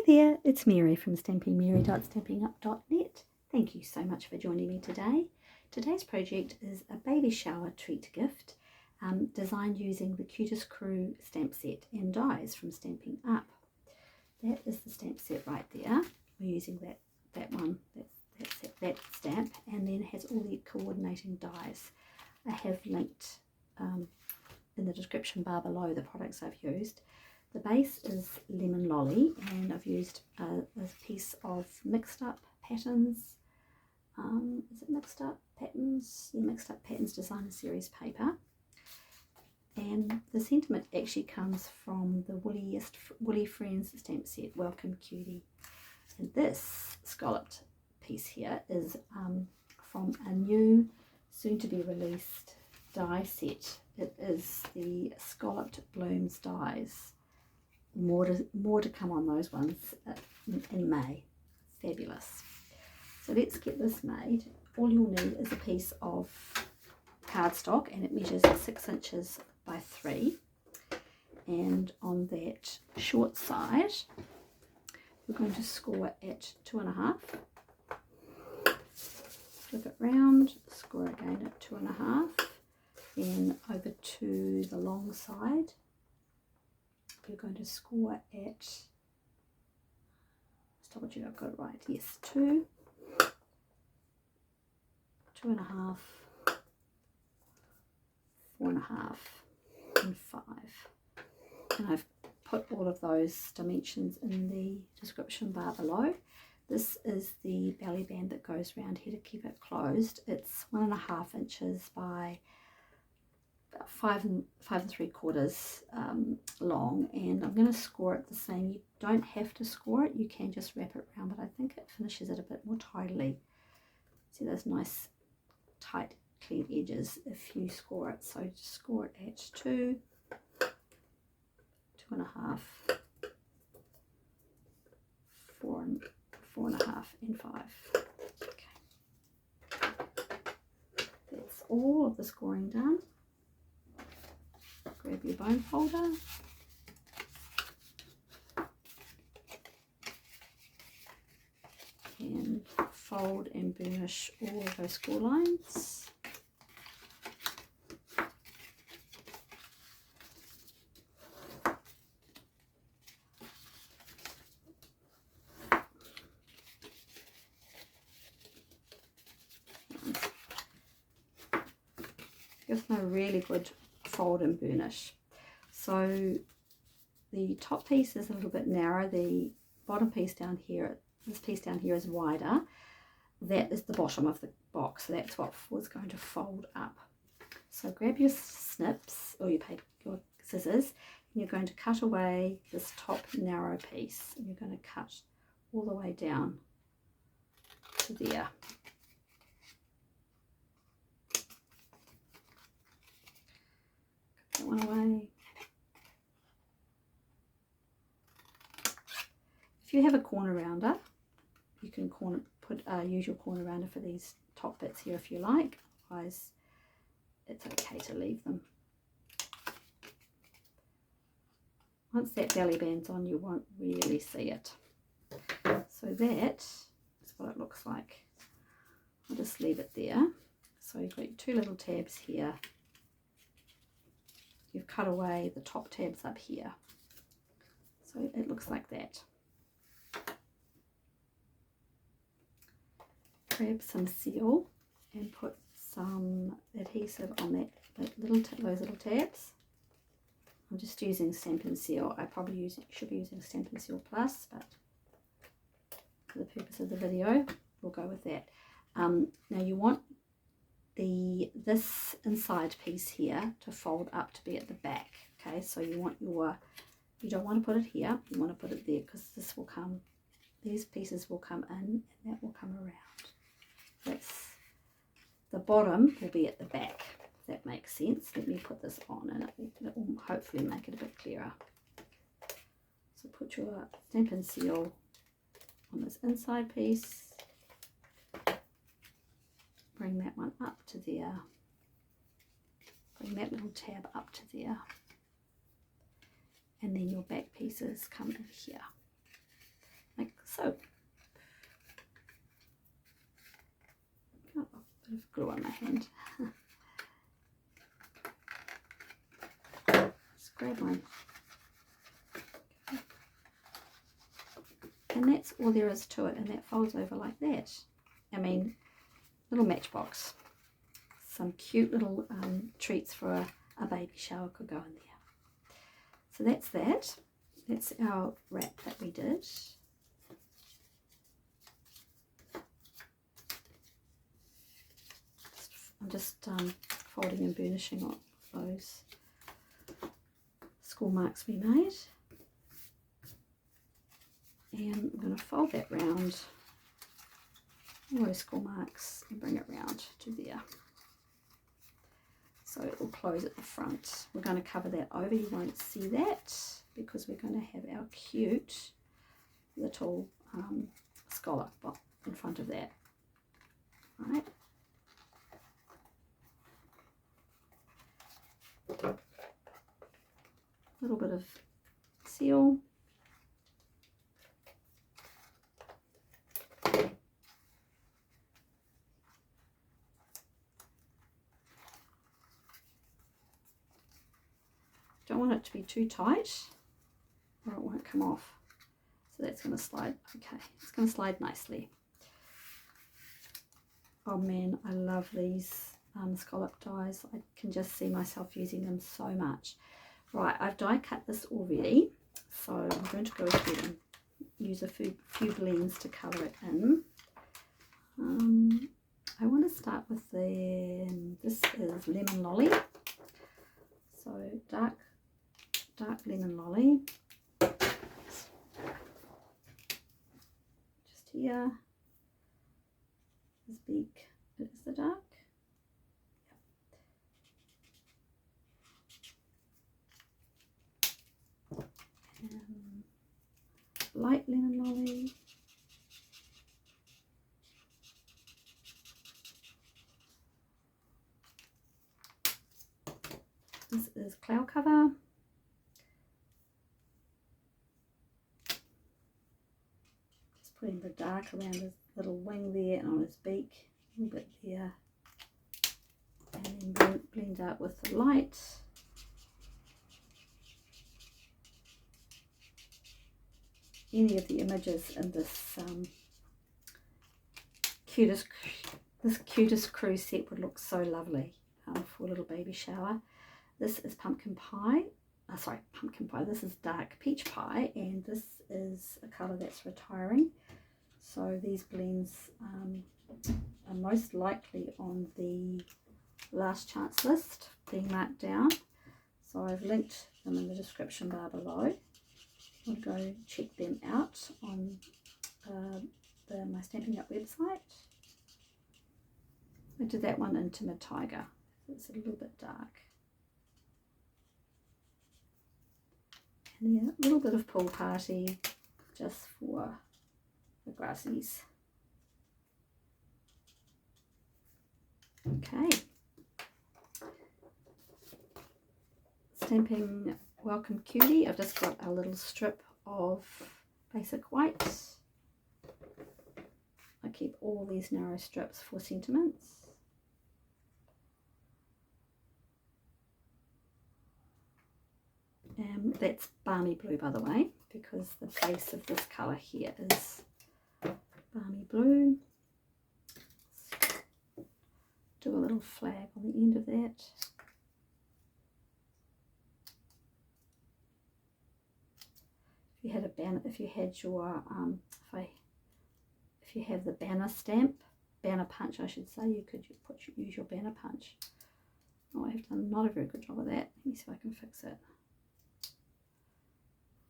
there, it's Mary from stampingmary.stampinup.net. Thank you so much for joining me today. Today's project is a baby shower treat gift designed using the Cutest Crew stamp set and dies from Stampin' Up. That is the stamp set right there. We're using that stamp, and then it has all the coordinating dies. I have linked in the description bar below the products I've used. The base is Lemon Lolly, and I've used a piece of Mixed Up Patterns. Is it Mixed Up Patterns? Yeah, Mixed Up Patterns Designer Series paper. And the sentiment actually comes from the Woolly Friends stamp set, Welcome Cutie. And this scalloped piece here is from a new, soon to be released die set. It is the Scalloped Blooms dies. More to come on those ones in May. Fabulous. So let's get this made. All you'll need is a piece of cardstock, and it measures 6 inches by 3. And on that short side, we're going to score at 2.5. Flip it round, score again at 2.5. Then over to the long side, you're going to score at, let's double check I've got it right, yes, 2, 2.5, 4.5 and 5. And I've put all of those dimensions in the description bar below. This is the belly band that goes around here to keep it closed. It's 1.5 inches by 5 3/4 long, and I'm going to score it the same. You don't have to score it, you can just wrap it around, but I think it finishes it a bit more tidily. See those nice tight clean edges if you score it. So just score it at 2, 2.5, 4.5 and 5. Okay, that's all of the scoring done. Grab your bone folder, and fold and burnish all of those score lines. Gives them a really good fold and burnish. So the top piece is a little bit narrow, the bottom piece down here, this piece down here is wider. That is the bottom of the box, so that's what was going to fold up. So grab your snips or your scissors, and you're going to cut away this top narrow piece, and you're going to cut all the way down to there. That one away. If you have a corner rounder, you can use your corner rounder for these top bits here if you like. Otherwise, it's okay to leave them. Once that belly band's on, you won't really see it. So that is what it looks like. I'll just leave it there. So you've got your 2 little tabs here. You've cut away the top tabs up here. So it looks like that. Grab some seal and put some adhesive on those little tabs. I'm just using Stampin' Seal. I probably should be using Stampin' Seal Plus, but for the purpose of the video, we'll go with that. Now you want this inside piece here to fold up to be at the back. Okay, so you don't want to put it here, you want to put it there, because these pieces will come in and that will come around. The bottom will be at the back, if that makes sense. Let me put this on, and it will hopefully make it a bit clearer. So put your Stampin' Seal on this inside piece, bring that one up to there, bring that little tab up to there, and then your back pieces come in here. soap. Oh, a bit of glue on my hand. Just grab one. Okay. And that's all there is to it, and that folds over like that. I mean, little matchbox. Some cute little treats for a baby shower could go in there. So that's that. That's our wrap that we did. I'm just folding and burnishing on those score marks we made. And I'm going to fold that round, all those score marks, and bring it round to there. So it will close at the front. We're going to cover that over. You won't see that because we're going to have our cute little scallop in front of that. Right. A little bit of seal. Don't want it to be too tight or it won't come off. So that's going to slide. Okay, it's going to slide nicely. Oh man, I love these scallop dies. I can just see myself using them so much. Right, I've die cut this already, so I'm going to go ahead and use a few blends to colour it in. I want to start with this is Lemon Lolly. So dark lemon lolly. Just here. This beak is the dark. Yep. Light lemon lolly. This is cloud cover. Just putting the dark around his little wing there and on his beak, a little bit there, and then blend out with the light. Any of the images in this Cutest Crew set would look so lovely for a little baby shower. This is pumpkin pie. Pumpkin pie. This is dark peach pie, and this is a colour that's retiring. So these blends are most likely on the last chance list being marked down. So I've linked them in the description bar below. I'll go check them out on my Stampin' Up website. I did that one in Timid Tiger. It's a little bit dark. And yeah, a little bit of pool party just for the grassies. Okay. Stamping Welcome Cutie. I've just got a little strip of basic white. I keep all these narrow strips for sentiments. That's balmy blue, by the way, because the base of this colour here is balmy blue. Do a little flag on the end of that. If you had a banner, if you had your if you have the banner stamp, banner punch, I should say, you could use your banner punch. Oh, I have done not a very good job of that. Let me see if I can fix it.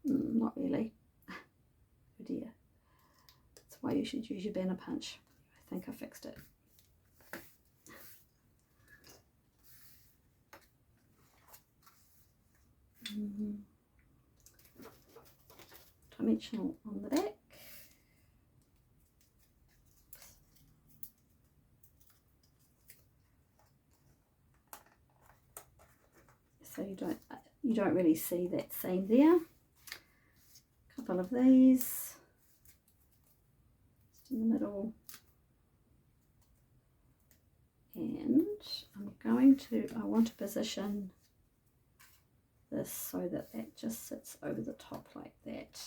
Not really. Oh dear. That's why you should use your banner punch. I think I fixed it. Dimensional on the back. So you don't really see that seam there. A couple of these. I want to position this so that that just sits over the top like that.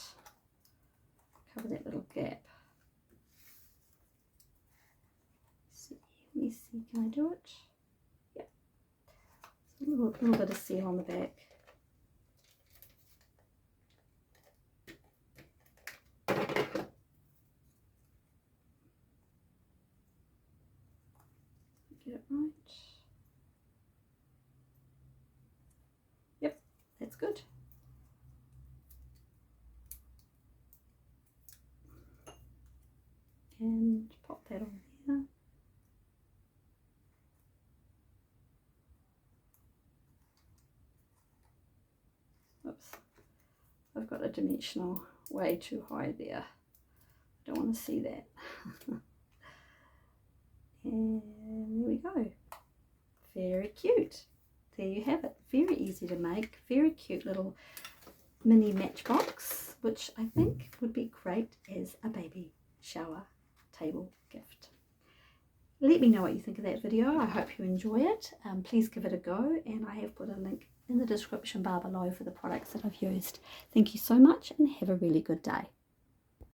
Cover that little gap. Let me see, can I do it? Yep. A little bit of seal on the back. Get it right. Yep, that's good. And pop that on there. Oops, I've got a dimensional way too high there. I don't want to see that. And there we go. Very cute. There you have it. Very easy to make. Very cute little mini matchbox, which I think would be great as a baby shower table gift. Let me know what you think of that video. I hope you enjoy it. Please give it a go, and I have put a link in the description bar below for the products that I've used. Thank you so much and have a really good day.